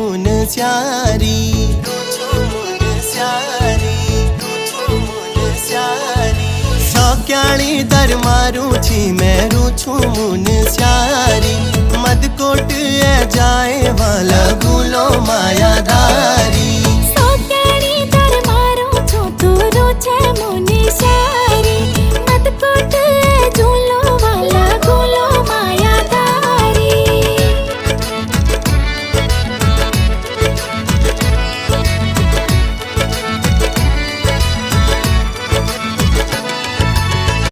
मुन स्यारी सौक्याणी दर मारू छी मैं रूछू मुन स्यारी मद कोट जाए वाला गुलो मायादारी।